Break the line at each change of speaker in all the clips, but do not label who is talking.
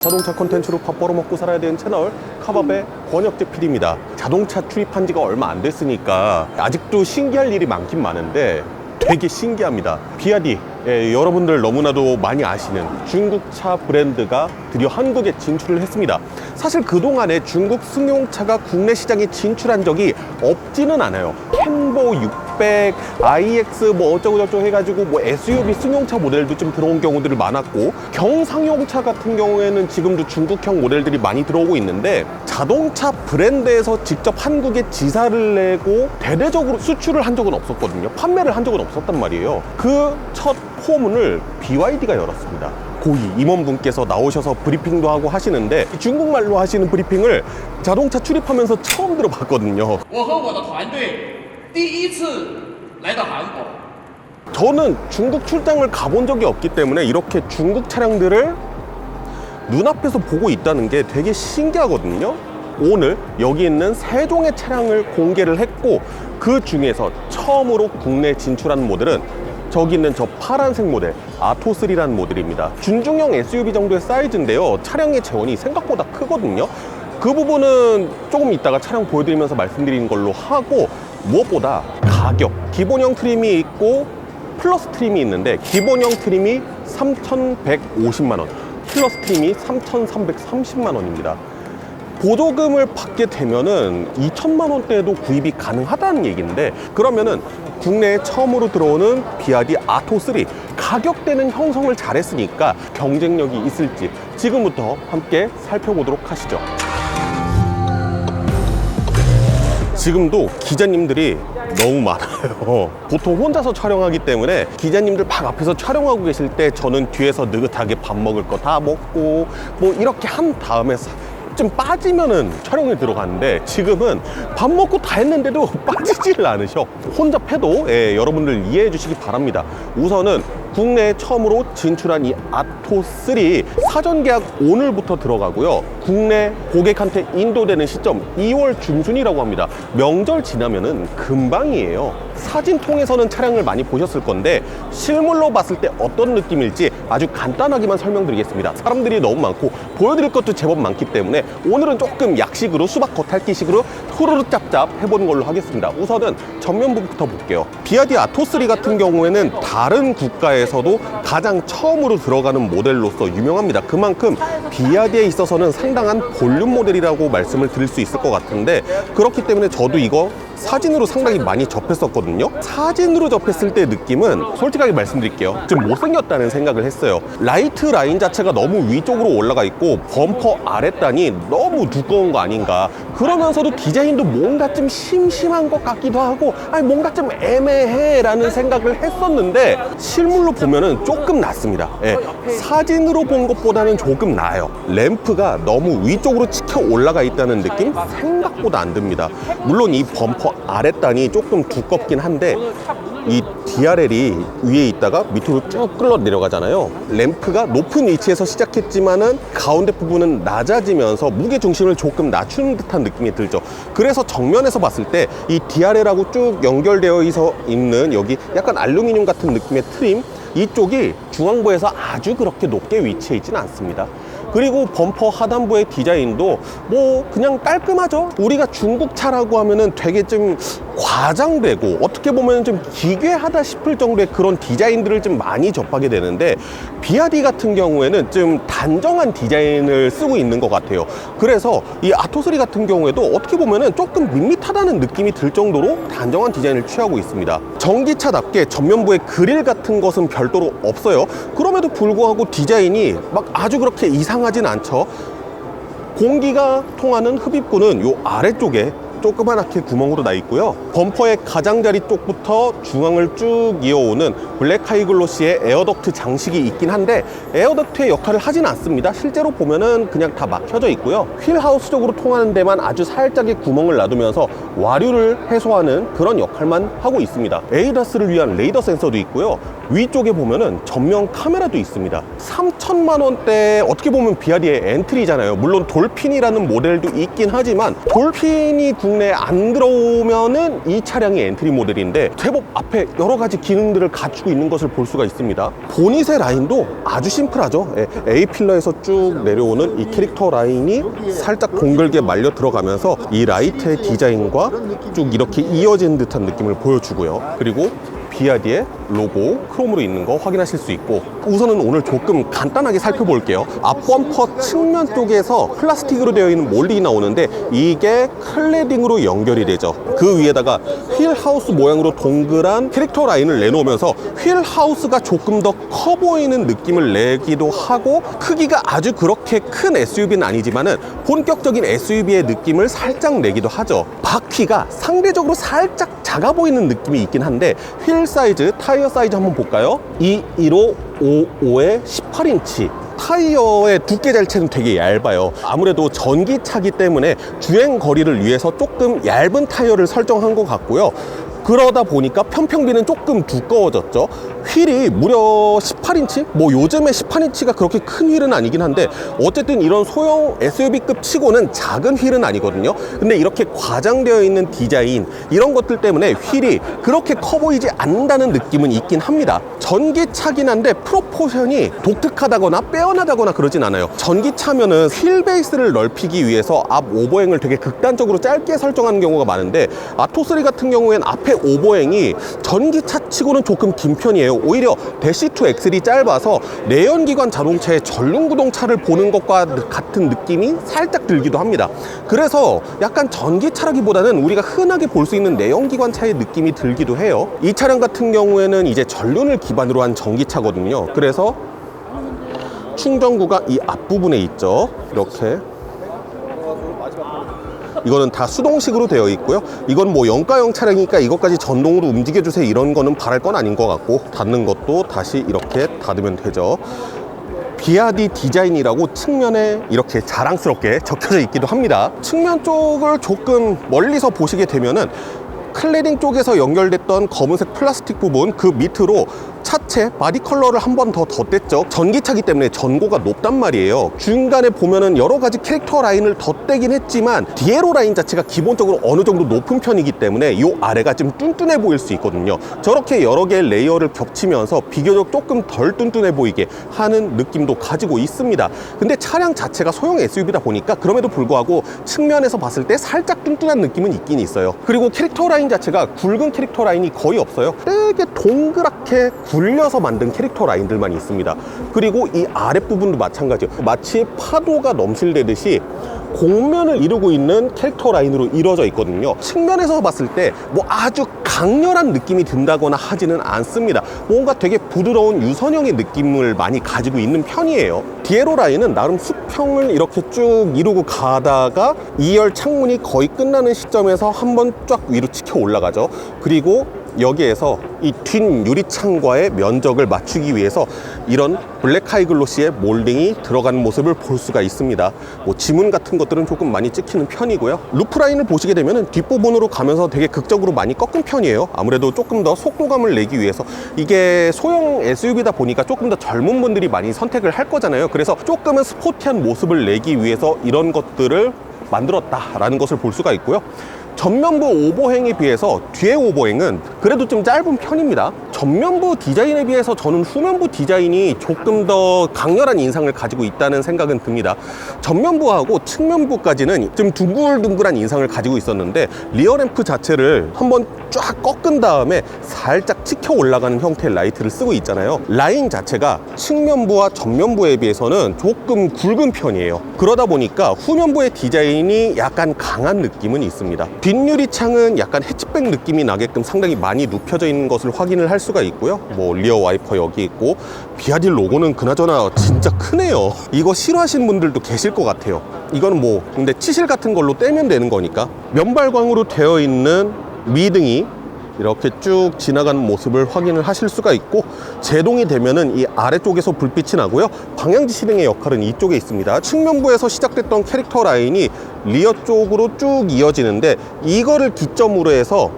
자동차 콘텐츠로 밥 벌어먹고 살아야 되는 채널 카밥의 권혁재 PD입니다. 자동차 출입한 지가 얼마 안 됐으니까 아직도 신기할 일이 많긴 많은데 되게 신기합니다. 비아디, 여러분들 너무나도 많이 아시는 중국차 브랜드가 드디어 한국에 진출을 했습니다. 사실 그동안에 중국 승용차가 국내 시장에 진출한 적이 없지는 않아요. 캔보 600, IX 뭐 어쩌고저쩌고 해가지고 뭐 SUV 승용차 모델도 좀 들어온 경우들이 많았고, 경상용차 같은 경우에는 지금도 중국형 모델들이 많이 들어오고 있는데, 자동차 브랜드에서 직접 한국에 지사를 내고 대대적으로 수출을 한 적은 없었거든요. 판매를 한 적은 없었단 말이에요. 그 첫 포문을 BYD가 열었습니다. 고위 임원분께서 나오셔서 브리핑도 하고 하시는데, 중국말로 하시는 브리핑을 자동차 출입하면서 처음 들어봤거든요. 저는 중국 출장을 가본 적이 없기 때문에 이렇게 중국 차량들을 눈앞에서 보고 있다는 게 되게 신기하거든요. 오늘 여기 있는 세 종의 차량을 공개를 했고, 그 중에서 처음으로 국내에 진출한 모델은 저기 있는 저 파란색 모델 아토3라는 모델입니다. 준중형 SUV 정도의 사이즈인데요, 차량의 재원이 생각보다 크거든요. 그 부분은 조금 이따가 차량 보여드리면서 말씀드리는 걸로 하고, 무엇보다 가격, 기본형 트림이 있고 플러스 트림이 있는데, 기본형 트림이 3,150만 원, 플러스 트림이 3,330만 원입니다. 보조금을 받게 되면은 2천만 원대에도 구입이 가능하다는 얘기인데, 그러면은 국내에 처음으로 들어오는 비아디 아토3 가격대는 형성을 잘했으니까 경쟁력이 있을지 지금부터 함께 살펴보도록 하시죠. 지금도 기자님들이 너무 많아요. 보통 혼자서 촬영하기 때문에 기자님들 막 앞에서 촬영하고 계실 때 저는 뒤에서 느긋하게 밥 먹을 거 다 먹고 뭐 이렇게 한 다음에 좀 빠지면은 촬영에 들어가는데, 지금은 밥 먹고 다 했는데도 빠지지를 않으셔. 혼잡해도 여러분들 이해해 주시기 바랍니다. 우선은 국내에 처음으로 진출한 이 아토3 사전 계약 오늘부터 들어가고요. 국내 고객한테 인도되는 시점 2월 중순이라고 합니다. 명절 지나면은 금방이에요. 사진 통해서는 차량을 많이 보셨을 건데, 실물로 봤을 때 어떤 느낌일지 아주 간단하게만 설명드리겠습니다. 사람들이 너무 많고 보여드릴 것도 제법 많기 때문에 오늘은 조금 약식으로 수박 겉핥기식으로 후루룩 짭짭 해보는 걸로 하겠습니다. 우선은 전면부부터 볼게요. 비아디 아토3 같은 경우에는 다른 국가에서도 가장 처음으로 들어가는 모델로서 유명합니다. 그만큼 비아디에 있어서는 상당한 볼륨 모델이라고 말씀을 드릴 수 있을 것 같은데, 그렇기 때문에 저도 이거 사진으로 상당히 많이 접했었거든요. 사진으로 접했을 때 느낌은 솔직하게 말씀드릴게요, 좀 못생겼다는 생각을 했어요. 라이트 라인 자체가 너무 위쪽으로 올라가 있고 범퍼 아랫단이 너무 두꺼운 거 아닌가, 그러면서도 디자인도 뭔가 좀 심심한 것 같기도 하고, 아니 뭔가 좀 애매해 라는 생각을 했었는데, 실물로 보면은 조금 낫습니다. 사진으로 본 것보다는 조금 나아요. 램프가 너무 위쪽으로 치켜 올라가 있다는 느낌 생각보다 안 듭니다. 물론 이 범퍼 아랫단이 조금 두껍긴 한데, 이 DRL이 위에 있다가 밑으로 쭉 끌어 내려가잖아요. 램프가 높은 위치에서 시작했지만은 가운데 부분은 낮아지면서 무게 중심을 조금 낮추는 듯한 느낌이 들죠. 그래서 정면에서 봤을 때 이 DRL하고 쭉 연결되어 있는 여기 약간 알루미늄 같은 느낌의 트림, 이쪽이 중앙부에서 아주 그렇게 높게 위치해 있지는 않습니다. 그리고 범퍼 하단부의 디자인도 뭐 그냥 깔끔하죠. 우리가 중국차라고 하면은 되게 좀 과장되고 어떻게 보면 좀 기괴하다 싶을 정도의 그런 디자인들을 좀 많이 접하게 되는데, 비아디 같은 경우에는 좀 단정한 디자인을 쓰고 있는 것 같아요. 그래서 이 아토3 같은 경우에도 어떻게 보면은 조금 밋밋하다는 느낌이 들 정도로 단정한 디자인을 취하고 있습니다. 전기차답게 전면부에 그릴 같은 것은 별도로 없어요. 그럼에도 불구하고 디자인이 막 아주 그렇게 이상하진 않죠. 공기가 통하는 흡입구는 요 아래쪽에 조그맣게 구멍으로 나 있고요. 범퍼의 가장자리 쪽부터 중앙을 쭉 이어오는 블랙 하이글로시의 에어덕트 장식이 있긴 한데, 에어덕트의 역할을 하진 않습니다. 실제로 보면은 그냥 다 막혀져 있고요. 휠하우스 쪽으로 통하는 데만 아주 살짝의 구멍을 놔두면서 와류를 해소하는 그런 역할만 하고 있습니다. 에이다스를 위한 레이더 센서도 있고요. 위쪽에 보면은 전면 카메라도 있습니다. 3천만 원대 어떻게 보면 비아디의 엔트리잖아요. 물론 돌핀이라는 모델도 있긴 하지만 돌핀이 국내에 안 들어오면은 이 차량이 엔트리 모델인데 제법 앞에 여러 가지 기능들을 갖추고 있는 것을 볼 수가 있습니다. 보닛의 라인도 아주 심플하죠. A필러에서 쭉 내려오는 이 캐릭터 라인이 살짝 공글게 말려 들어가면서 이 라이트의 디자인과 쭉 이렇게 이어진 듯한 느낌을 보여주고요. 그리고 비아디의 로고 크롬으로 있는 거 확인하실 수 있고, 우선은 오늘 조금 간단하게 살펴볼게요. 앞범퍼 측면 쪽에서 플라스틱으로 되어 있는 몰딩이 나오는데 이게 클레딩으로 연결이 되죠. 그 위에다가 휠하우스 모양으로 동그란 캐릭터 라인을 내놓으면서 휠하우스가 조금 더 커 보이는 느낌을 내기도 하고, 크기가 아주 그렇게 큰 SUV는 아니지만은 본격적인 SUV의 느낌을 살짝 내기도 하죠. 바퀴가 상대적으로 살짝 작아 보이는 느낌이 있긴 한데 휠 사이즈, 타이어 사이즈 한번 볼까요? 215에 18인치. 타이어의 두께 자체는 되게 얇아요. 아무래도 전기차기 때문에 주행 거리를 위해서 조금 얇은 타이어를 설정한 것 같고요. 그러다 보니까 편평비는 조금 두꺼워졌죠. 휠이 무려 18인치? 뭐 요즘에 18인치가 그렇게 큰 휠은 아니긴 한데 어쨌든 이런 소형 SUV급 치고는 작은 휠은 아니거든요. 근데 이렇게 과장되어 있는 디자인, 이런 것들 때문에 휠이 그렇게 커 보이지 않는다는 느낌은 있긴 합니다. 전기차긴 한데 프로포션이 독특하다거나 빼어나다거나 그러진 않아요. 전기차면은 휠 베이스를 넓히기 위해서 앞 오버행을 되게 극단적으로 짧게 설정하는 경우가 많은데 아토3 같은 경우엔 앞에 오버행이 전기차 치고는 조금 긴 편이에요. 오히려 대시2 엑셀이 짧아서 내연기관 자동차의 전륜구동차를 보는 것과 같은 느낌이 살짝 들기도 합니다. 그래서 약간 전기차라기보다는 우리가 흔하게 볼 수 있는 내연기관 차의 느낌이 들기도 해요. 이 차량 같은 경우에는 이제 전륜을 기반으로 한 전기차거든요. 그래서 충전구가 이 앞부분에 있죠. 이렇게 이거는 다 수동식으로 되어 있고요. 이건 뭐 영가형 차량이니까 이것까지 전동으로 움직여주세요 이런 거는 바랄 건 아닌 것 같고, 닫는 것도 다시 이렇게 닫으면 되죠. 비아디 디자인이라고 측면에 이렇게 자랑스럽게 적혀져 있기도 합니다. 측면 쪽을 조금 멀리서 보시게 되면은 클레딩 쪽에서 연결됐던 검은색 플라스틱 부분 그 밑으로 차체 바디 컬러를 한 번 더 덧댔죠. 전기차기 때문에 전고가 높단 말이에요. 중간에 보면은 여러 가지 캐릭터 라인을 덧대긴 했지만 디에로 라인 자체가 기본적으로 어느 정도 높은 편이기 때문에 이 아래가 좀 뚠뚠해 보일 수 있거든요. 저렇게 여러 개의 레이어를 겹치면서 비교적 조금 덜 뚠뚠해 보이게 하는 느낌도 가지고 있습니다. 근데 차량 자체가 소형 SUV다 보니까 그럼에도 불구하고 측면에서 봤을 때 살짝 뚠뚠한 느낌은 있긴 있어요. 그리고 캐릭터 라인 자체가 굵은 캐릭터 라인이 거의 없어요. 되게 동그랗게 굴려서 만든 캐릭터 라인들만 있습니다. 그리고 이 아랫부분도 마찬가지예요. 마치 파도가 넘실대듯이 곡면을 이루고 있는 캐릭터 라인으로 이루어져 있거든요. 측면에서 봤을 때 뭐 아주 강렬한 느낌이 든다거나 하지는 않습니다. 뭔가 되게 부드러운 유선형의 느낌을 많이 가지고 있는 편이에요. 디에로 라인은 나름 수평을 이렇게 쭉 이루고 가다가 2열 창문이 거의 끝나는 시점에서 한번 쫙 위로 치켜 올라가죠. 그리고 여기에서 이 뒷 유리창과의 면적을 맞추기 위해서 이런 블랙 하이글로시의 몰딩이 들어가는 모습을 볼 수가 있습니다. 뭐 지문 같은 것들은 조금 많이 찍히는 편이고요. 루프 라인을 보시게 되면 뒷부분으로 가면서 되게 극적으로 많이 꺾은 편이에요. 아무래도 조금 더 속도감을 내기 위해서. 이게 소형 SUV다 보니까 조금 더 젊은 분들이 많이 선택을 할 거잖아요. 그래서 조금은 스포티한 모습을 내기 위해서 이런 것들을 만들었다라는 것을 볼 수가 있고요. 전면부 오버행에 비해서 뒤에 오버행은 그래도 좀 짧은 편입니다. 전면부 디자인에 비해서 저는 후면부 디자인이 조금 더 강렬한 인상을 가지고 있다는 생각은 듭니다. 전면부하고 측면부까지는 좀 둥글둥글한 인상을 가지고 있었는데 리어 램프 자체를 한번 쫙 꺾은 다음에 살짝 치켜 올라가는 형태의 라이트를 쓰고 있잖아요. 라인 자체가 측면부와 전면부에 비해서는 조금 굵은 편이에요. 그러다 보니까 후면부의 디자인이 약간 강한 느낌은 있습니다. 뒷유리창은 약간 해치백 느낌이 나게끔 상당히 많이 눕혀져 있는 것을 확인을 할 수가 있고요. 뭐 리어 와이퍼 여기 있고, 비아디 로고는 그나저나 진짜 크네요. 이거 싫어하시는 분들도 계실 것 같아요. 이거는 뭐 근데 치실 같은 걸로 떼면 되는 거니까. 면발광으로 되어 있는 미등이 이렇게 쭉 지나가는 모습을 확인을 하실 수가 있고, 제동이 되면은 이 아래쪽에서 불빛이 나고요. 방향지 실행의 역할은 이쪽에 있습니다. 측면부에서 시작됐던 캐릭터 라인이 리어 쪽으로 쭉 이어지는데, 이거를 기점으로 해서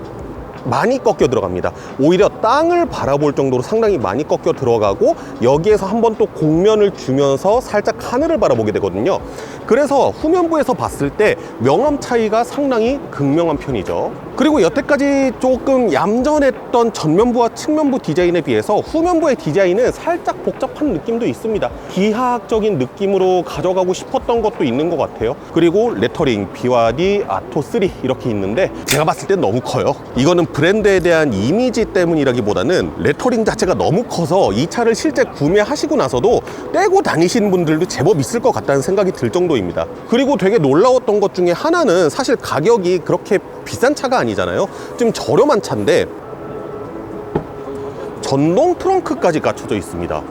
많이 꺾여 들어갑니다. 오히려 땅을 바라볼 정도로 상당히 많이 꺾여 들어가고, 여기에서 한번 또 곡면을 주면서 살짝 하늘을 바라보게 되거든요. 그래서 후면부에서 봤을 때 명암 차이가 상당히 극명한 편이죠. 그리고 여태까지 조금 얌전했던 전면부와 측면부 디자인에 비해서 후면부의 디자인은 살짝 복잡한 느낌도 있습니다. 기하학적인 느낌으로 가져가고 싶었던 것도 있는 것 같아요. 그리고 레터링 BYD 아토3 이렇게 있는데 제가 봤을 땐 너무 커요. 이거는 브랜드에 대한 이미지 때문이라기보다는 레터링 자체가 너무 커서 이 차를 실제 구매하시고 나서도 떼고 다니시는 분들도 제법 있을 것 같다는 생각이 들 정도입니다. 그리고 되게 놀라웠던 것 중에 하나는, 사실 가격이 그렇게 비싼 차가 아니잖아요. 좀 저렴한 차인데 전동 트렁크까지 갖춰져 있습니다.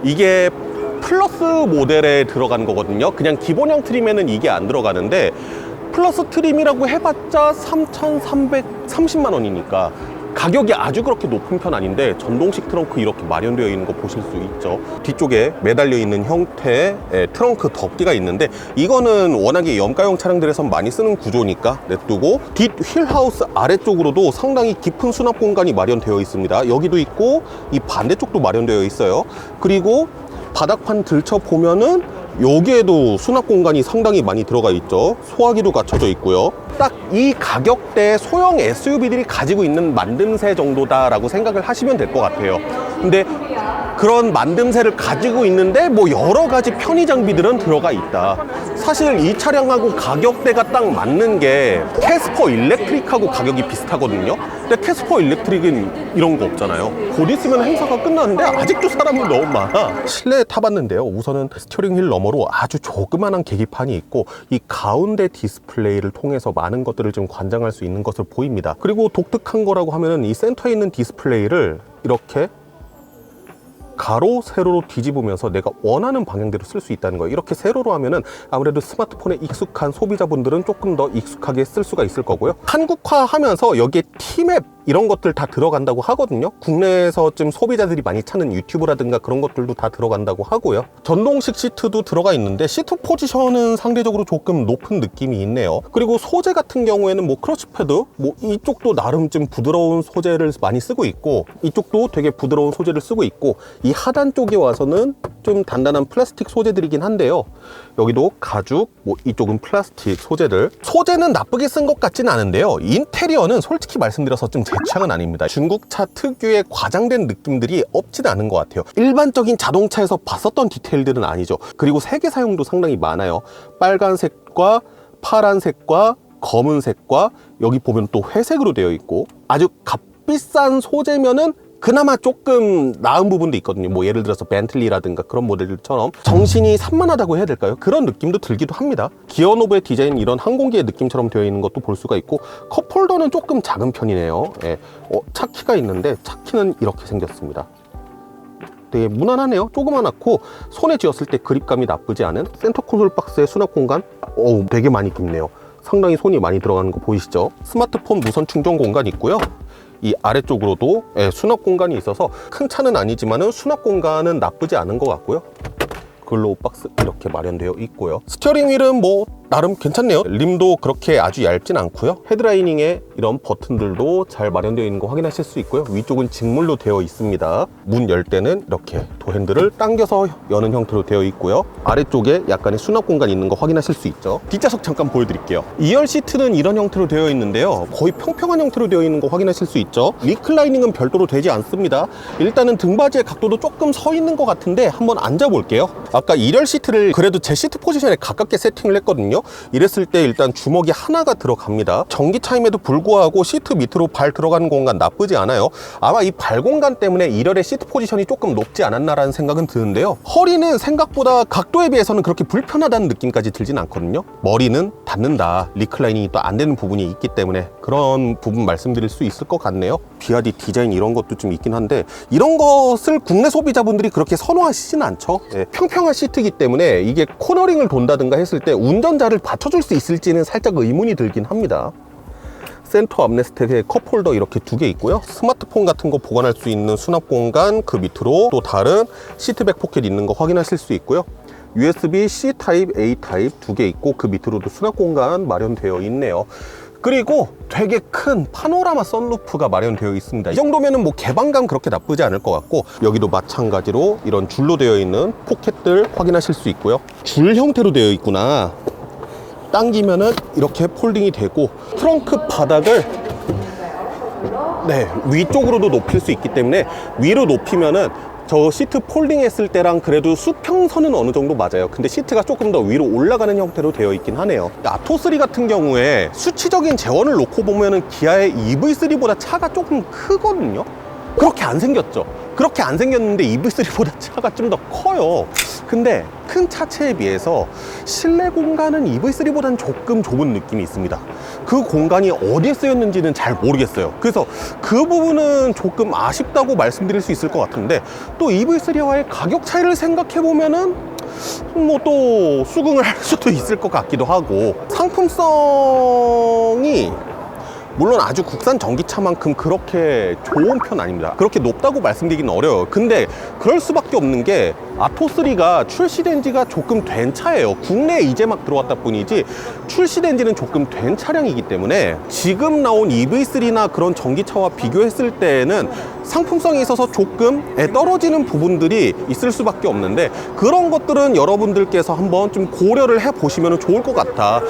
이게 플러스 모델에 들어간 거거든요. 그냥 기본형 트림에는 이게 안 들어가는데 플러스 트림이라고 해봤자 3,330만 원이니까 가격이 아주 그렇게 높은 편 아닌데 전동식 트렁크 이렇게 마련되어 있는 거 보실 수 있죠. 뒤쪽에 매달려 있는 형태의 트렁크 덮개가 있는데, 이거는 워낙에 염가형 차량들에선 많이 쓰는 구조니까 냅두고, 뒷 휠하우스 아래쪽으로도 상당히 깊은 수납 공간이 마련되어 있습니다. 여기도 있고 이 반대쪽도 마련되어 있어요. 그리고 바닥판 들춰보면은 여기에도 수납 공간이 상당히 많이 들어가 있죠. 소화기도 갖춰져 있고요. 딱 이 가격대의 소형 SUV들이 가지고 있는 만듦새 정도다라고 생각을 하시면 될 것 같아요. 근데 그런 만듦새를 가지고 있는데 뭐 여러 가지 편의 장비들은 들어가 있다. 사실 이 차량하고 가격대가 딱 맞는 게 캐스퍼 일렉트릭하고 가격이 비슷하거든요. 근데 캐스퍼 일렉트릭은 이런 거 없잖아요. 곧 있으면 행사가 끝나는데 아직도 사람이 너무 많아. 실내에 타봤는데요. 우선은 스티어링 휠 너머로 아주 조그만한 계기판이 있고, 이 가운데 디스플레이를 통해서 많은 것들을 좀 관장할 수 있는 것을 보입니다. 그리고 독특한 거라고 하면은 이 센터에 있는 디스플레이를 이렇게 가로, 세로로 뒤집으면서 내가 원하는 방향대로 쓸 수 있다는 거예요. 이렇게 세로로 하면은 아무래도 스마트폰에 익숙한 소비자분들은 조금 더 익숙하게 쓸 수가 있을 거고요. 한국화하면서 여기에 T맵 이런 것들 다 들어간다고 하거든요. 국내에서 좀 소비자들이 많이 찾는 유튜브라든가 그런 것들도 다 들어간다고 하고요. 전동식 시트도 들어가 있는데 시트 포지션은 상대적으로 조금 높은 느낌이 있네요. 그리고 소재 같은 경우에는 뭐 크러치 패드, 뭐 이쪽도 나름 좀 부드러운 소재를 많이 쓰고 있고, 이쪽도 되게 부드러운 소재를 쓰고 있고, 이 하단 쪽에 와서는 좀 단단한 플라스틱 소재들이긴 한데요. 여기도 가죽, 뭐 이쪽은 플라스틱 소재들. 소재는 나쁘게 쓴 것 같지는 않은데요. 인테리어는 솔직히 말씀드려서 좀 제 취향은 아닙니다. 중국차 특유의 과장된 느낌들이 없지는 않은 것 같아요. 일반적인 자동차에서 봤었던 디테일들은 아니죠. 그리고 색의 사용도 상당히 많아요. 빨간색과 파란색과 검은색과 여기 보면 또 회색으로 되어 있고, 아주 값비싼 소재면은 그나마 조금 나은 부분도 있거든요. 뭐 예를 들어서 벤틀리라든가 그런 모델들처럼 정신이 산만하다고 해야 될까요? 그런 느낌도 들기도 합니다. 기어 노브의 디자인 이런 항공기의 느낌처럼 되어 있는 것도 볼 수가 있고, 컵홀더는 조금 작은 편이네요. 예. 차 키가 있는데 차 키는 이렇게 생겼습니다. 되게 무난하네요. 조그만하고 손에 쥐었을 때 그립감이 나쁘지 않은 센터 콘솔 박스의 수납 공간, 되게 많이 깊네요. 상당히 손이 많이 들어가는 거 보이시죠? 스마트폰 무선 충전 공간 있고요. 이 아래쪽으로도 수납 공간이 있어서 큰 차는 아니지만은 수납 공간은 나쁘지 않은 것 같고요. 글로우 박스 이렇게 마련되어 있고요. 스티어링 휠은 뭐 나름 괜찮네요. 림도 그렇게 아주 얇진 않고요. 헤드라이닝에 이런 버튼들도 잘 마련되어 있는 거 확인하실 수 있고요. 위쪽은 직물로 되어 있습니다. 문 열 때는 이렇게 도핸들을 당겨서 여는 형태로 되어 있고요. 아래쪽에 약간의 수납 공간이 있는 거 확인하실 수 있죠. 뒷좌석 잠깐 보여드릴게요. 2열 시트는 이런 형태로 되어 있는데요. 거의 평평한 형태로 되어 있는 거 확인하실 수 있죠. 리클라이닝은 별도로 되지 않습니다. 일단은 등받이의 각도도 조금 서 있는 것 같은데 한번 앉아볼게요. 아까 1열 시트를 그래도 제 시트 포지션에 가깝게 세팅을 했거든요. 이랬을 때 일단 주먹이 하나가 들어갑니다. 전기차임에도 불구하고 시트 밑으로 발 들어가는 공간 나쁘지 않아요. 아마 이 발 공간 때문에 1열의 시트 포지션이 조금 높지 않았나라는 생각은 드는데요. 허리는 생각보다 각도에 비해서는 그렇게 불편하다는 느낌까지 들진 않거든요. 머리는 닿는다, 리클라이닝이 또 안 되는 부분이 있기 때문에 그런 부분 말씀드릴 수 있을 것 같네요. BYD 디자인 이런 것도 좀 있긴 한데 이런 것을 국내 소비자분들이 그렇게 선호하시진 않죠. 평평한 시트이기 때문에 이게 코너링을 돈다든가 했을 때 운전자를 받쳐줄 수 있을지는 살짝 의문이 들긴 합니다. 센터 암레스트에 컵홀더 이렇게 두 개 있고요. 스마트폰 같은 거 보관할 수 있는 수납 공간, 그 밑으로 또 다른 시트백 포켓 있는 거 확인하실 수 있고요. USB-C 타입, A 타입 두 개 있고 그 밑으로도 수납 공간 마련되어 있네요. 그리고 되게 큰 파노라마 선루프가 마련되어 있습니다. 이 정도면은 뭐 개방감 그렇게 나쁘지 않을 것 같고, 여기도 마찬가지로 이런 줄로 되어 있는 포켓들 확인하실 수 있고요. 줄 형태로 되어 있구나. 당기면은 이렇게 폴딩이 되고, 트렁크 바닥을 위쪽으로도 높일 수 있기 때문에 위로 높이면은 저 시트 폴딩 했을 때랑 그래도 수평선은 어느 정도 맞아요. 근데 시트가 조금 더 위로 올라가는 형태로 되어 있긴 하네요. 아토3 같은 경우에 수치적인 재원을 놓고 보면은 기아의 EV3보다 차가 조금 크거든요. 그렇게 안 생겼죠. 그렇게 안 생겼는데 EV3보다 차가 좀 더 커요. 근데 큰 차체에 비해서 실내 공간은 EV3보다는 조금 좁은 느낌이 있습니다. 그 공간이 어디에 쓰였는지는 잘 모르겠어요. 그래서 그 부분은 조금 아쉽다고 말씀드릴 수 있을 것 같은데, 또 EV3와의 가격 차이를 생각해 보면은 뭐 또 수긍을 할 수도 있을 것 같기도 하고, 상품성이 물론 아주 국산 전기차만큼 그렇게 좋은 편 아닙니다. 그렇게 높다고 말씀드리기는 어려워요. 근데 그럴 수밖에 없는 게 아토3가 출시된 지가 조금 된 차예요. 국내에 이제 막 들어왔다 뿐이지 출시된 지는 조금 된 차량이기 때문에 지금 나온 EV3나 그런 전기차와 비교했을 때에는 상품성에 있어서 조금 떨어지는 부분들이 있을 수밖에 없는데, 그런 것들은 여러분들께서 한번 좀 고려를 해보시면 좋을 것 같아.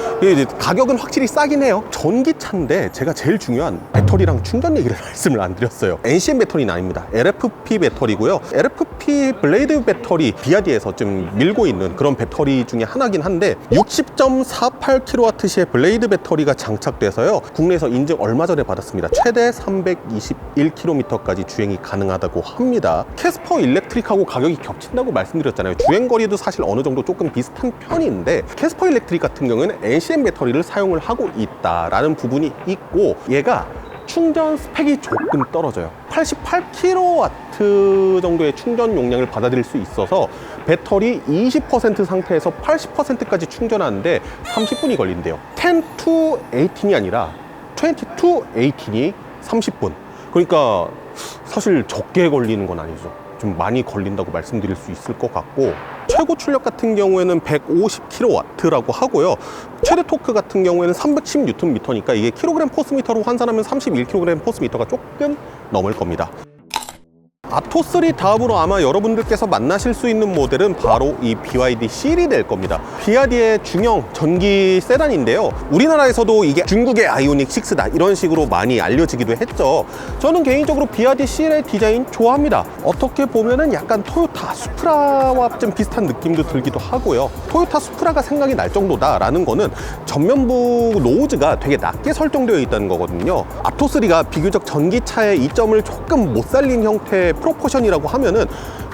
가격은 확실히 싸긴 해요. 전기차인데 제가 제일 중요한 배터리랑 충전 얘기를 말씀을 안 드렸어요. NCM 배터리는 아닙니다. LFP 배터리고요. LFP 블레이드 배터리, 비아디에서 좀 밀고 있는 그런 배터리 중에 하나긴 한데 60.48kWh의 블레이드 배터리가 장착돼서요, 국내에서 인증 얼마 전에 받았습니다. 최대 321km까지 주행이 가능하다고 합니다. 캐스퍼 일렉트릭하고 가격이 겹친다고 말씀드렸잖아요. 주행거리도 사실 어느 정도 조금 비슷한 편인데, 캐스퍼 일렉트릭 같은 경우에는 NCM 배터리를 사용을 하고 있다라는 부분이 있고, 얘가 충전 스펙이 조금 떨어져요. 88kW 정도의 충전 용량을 받아들일 수 있어서 배터리 20% 상태에서 80%까지 충전하는데 30분이 걸린대요. 10 to 18이 아니라 20 to 18이 30분. 그러니까 사실 적게 걸리는 건 아니죠. 좀 많이 걸린다고 말씀드릴 수 있을 것 같고, 최고 출력 같은 경우에는 150kW라고 하고요. 최대 토크 같은 경우에는 310Nm니까 이게 킬로그램 포스미터로 환산하면 31kg 포스미터가 조금 넘을 겁니다. 아토3 다음으로 아마 여러분들께서 만나실 수 있는 모델은 바로 이 BYD CL이 될 겁니다. 비아디의 중형 전기 세단인데요, 우리나라에서도 이게 중국의 아이오닉 6다 이런 식으로 많이 알려지기도 했죠. 저는 개인적으로 BYD CL의 디자인 좋아합니다. 어떻게 보면은 약간 토요타 수프라와 좀 비슷한 느낌도 들기도 하고요. 토요타 수프라가 생각이 날 정도다 라는 거는 전면부 노즈가 되게 낮게 설정되어 있다는 거거든요. 아토3가 비교적 전기차의 이점을 조금 못 살린 형태의 프로포션이라고 하면은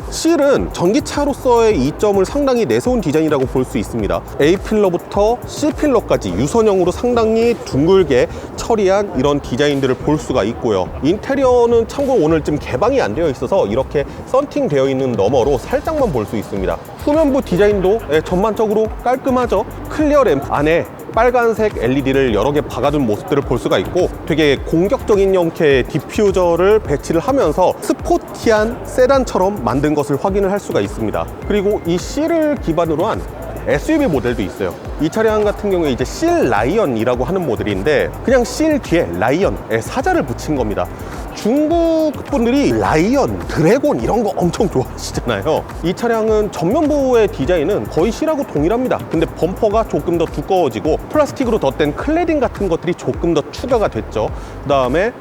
C는 전기차로서의 이점을 상당히 내세운 디자인이라고 볼 수 있습니다. A필러부터 C필러까지 유선형으로 상당히 둥글게 처리한 이런 디자인들을 볼 수가 있고요. 인테리어는 참고로 오늘 좀 개방이 안 되어 있어서 이렇게 썬팅 되어 있는 너머로 살짝만 볼 수 있습니다. 후면부 디자인도 전반적으로 깔끔하죠. 클리어 램프 안에 빨간색 LED를 여러 개 박아둔 모습들을 볼 수가 있고, 되게 공격적인 형태의 디퓨저를 배치를 하면서 스포티한 세단처럼 만든 것을 확인을 할 수가 있습니다. 그리고 이 C를 기반으로 한 SUV 모델도 있어요. 이 차량 같은 경우에 이제 실 라이언이라고 하는 모델인데, 그냥 실 뒤에 라이언의 사자를 붙인 겁니다. 중국 분들이 라이언, 드래곤 이런 거 엄청 좋아하시잖아요. 이 차량은 전면부의 디자인은 거의 C하고 동일합니다. 근데 범퍼가 조금 더 두꺼워지고 플라스틱으로 덧댄 클레딩 같은 것들이 조금 더 추가가 됐죠. 그 다음에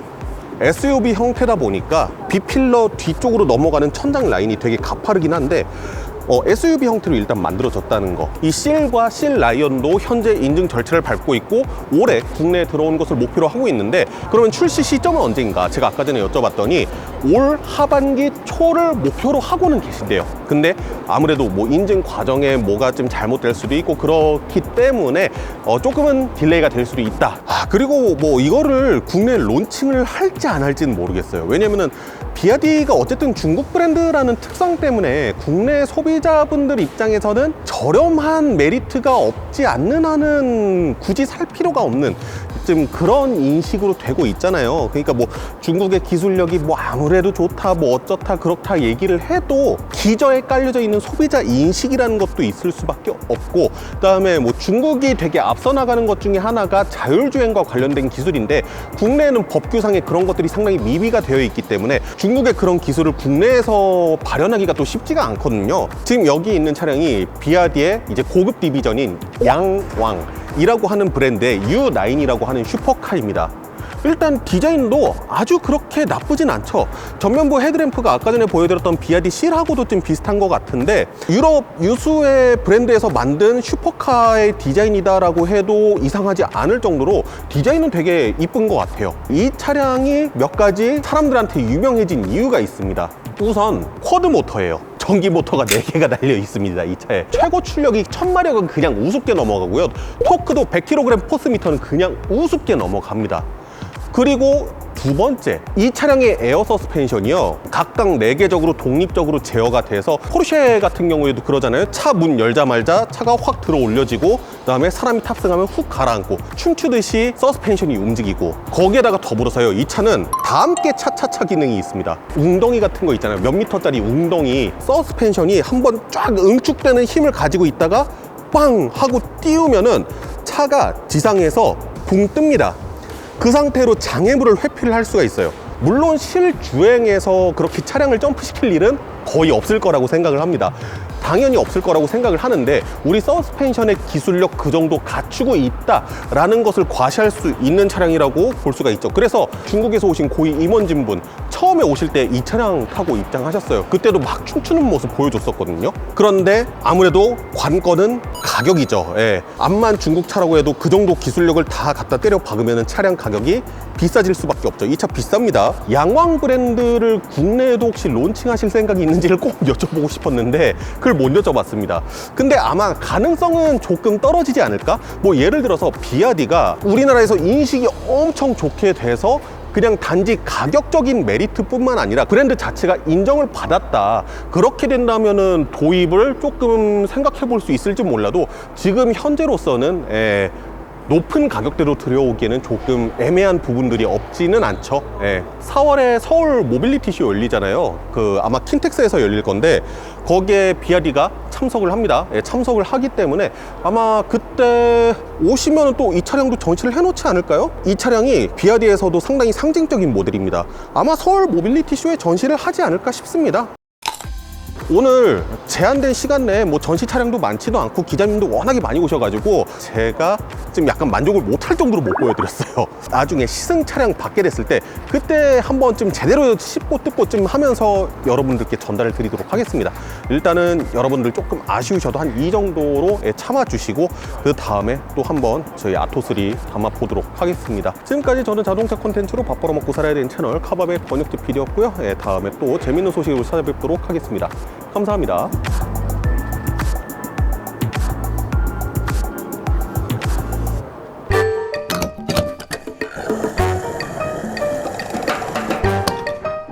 SUV 형태다 보니까 B필러 뒤쪽으로 넘어가는 천장 라인이 되게 가파르긴 한데 SUV 형태로 일단 만들어졌다는 거. 이 CL과 CL 라이언도 현재 인증 절차를 밟고 있고 올해 국내에 들어온 것을 목표로 하고 있는데, 그러면 출시 시점은 언제인가? 제가 아까 전에 여쭤봤더니 올 하반기 초를 목표로 하고는 계신데요. 근데 아무래도 뭐 인증 과정에 뭐가 좀 잘못될 수도 있고 그렇기 때문에 조금은 딜레이가 될 수도 있다. 그리고 뭐 이거를 국내 론칭을 할지 안 할지는 모르겠어요. 왜냐면은 비아디가 어쨌든 중국 브랜드라는 특성 때문에 국내 소비자분들 입장에서는 저렴한 메리트가 없지 않는 한은 굳이 살 필요가 없는 지금 그런 인식으로 되고 있잖아요. 그러니까 뭐 중국의 기술력이 뭐 아무래도 좋다 뭐 어쩌다 그렇다 얘기를 해도 기저에 깔려져 있는 소비자 인식이라는 것도 있을 수밖에 없고, 그다음에 뭐 중국이 되게 앞서 나가는 것 중에 하나가 자율주행과 관련된 기술인데 국내에는 법규상에 그런 것들이 상당히 미비가 되어 있기 때문에 중국의 그런 기술을 국내에서 발현하기가 또 쉽지가 않거든요. 지금 여기 있는 차량이 비아디의 이제 고급 디비전인 양왕이라고 하는 브랜드의 U9이라고 하는 슈퍼카입니다. 일단 디자인도 아주 그렇게 나쁘진 않죠. 전면부 헤드램프가 아까 전에 보여드렸던 비아디 C하고도 좀 비슷한 것 같은데 유럽 유수의 브랜드에서 만든 슈퍼카의 디자인이다라고 해도 이상하지 않을 정도로 디자인은 되게 이쁜 것 같아요. 이 차량이 몇 가지 사람들한테 유명해진 이유가 있습니다. 우선 쿼드 모터예요. 전기 모터가 4개가 달려 있습니다. 이 차에 최고 출력이 1000마력은 그냥 우습게 넘어가고요, 토크도 100kg 포스미터는 그냥 우습게 넘어갑니다. 그리고 두 번째, 이 차량의 에어 서스펜션이요, 각각 4개적으로 독립적으로 제어가 돼서 포르쉐 같은 경우에도 그러잖아요. 차 문 열자마자 차가 확 들어 올려지고 그다음에 사람이 탑승하면 훅 가라앉고 춤추듯이 서스펜션이 움직이고, 거기에다가 더불어서요, 이 차는 다 함께 차차차 기능이 있습니다. 웅덩이 같은 거 있잖아요. 몇 미터짜리 웅덩이, 서스펜션이 한번 쫙 응축되는 힘을 가지고 있다가 빵 하고 띄우면은 차가 지상에서 붕 뜹니다. 그 상태로 장애물을 회피를 할 수가 있어요. 물론 실주행에서 그렇게 차량을 점프시킬 일은 거의 없을 거라고 생각을 합니다. 당연히 없을 거라고 생각을 하는데 우리 서스펜션의 기술력 그 정도 갖추고 있다라는 것을 과시할 수 있는 차량이라고 볼 수가 있죠. 그래서 중국에서 오신 고위 임원진분 처음에 오실 때 이 차량 타고 입장하셨어요. 그때도 막 춤추는 모습 보여줬었거든요. 그런데 아무래도 관건은 가격이죠. 예. 암만 중국 차라고 해도 그 정도 기술력을 다 갖다 때려 박으면 차량 가격이 비싸질 수밖에 없죠. 이 차 비쌉니다. 양왕 브랜드를 국내에도 혹시 론칭하실 생각이 있는지를 꼭 여쭤보고 싶었는데 그걸 못 여쭤봤습니다. 근데 아마 가능성은 조금 떨어지지 않을까? 뭐 예를 들어서 비아디가 우리나라에서 인식이 엄청 좋게 돼서 그냥 단지 가격적인 메리트뿐만 아니라 브랜드 자체가 인정을 받았다, 그렇게 된다면은 도입을 조금 생각해 볼 수 있을지 몰라도 지금 현재로서는 높은 가격대로 들여오기에는 조금 애매한 부분들이 없지는 않죠. 4월에 서울 모빌리티 쇼 열리잖아요. 아마 킨텍스에서 열릴 건데 거기에 비아디가 참석을 합니다. 참석을 하기 때문에 아마 그때 오시면 또 이 차량도 전시를 해놓지 않을까요? 이 차량이 비아디에서도 상당히 상징적인 모델입니다. 아마 서울 모빌리티 쇼에 전시를 하지 않을까 싶습니다. 오늘 제한된 시간 내에 뭐 전시 차량도 많지도 않고 기자님도 워낙에 많이 오셔가지고 제가 좀 약간 만족을 못할 정도로 못 보여드렸어요. 나중에 시승 차량 받게 됐을 때 그때 한번 좀 제대로 씹고 뜯고 좀 하면서 여러분들께 전달을 드리도록 하겠습니다. 일단은 여러분들 조금 아쉬우셔도 한 이 정도로 참아주시고 그 다음에 또 한번 저희 아토3 담아보도록 하겠습니다. 지금까지 저는 자동차 콘텐츠로 밥 벌어먹고 살아야 되는 채널 카밥의 번역지 PD였고요. 다음에 또 재밌는 소식으로 찾아뵙도록 하겠습니다. 감사합니다.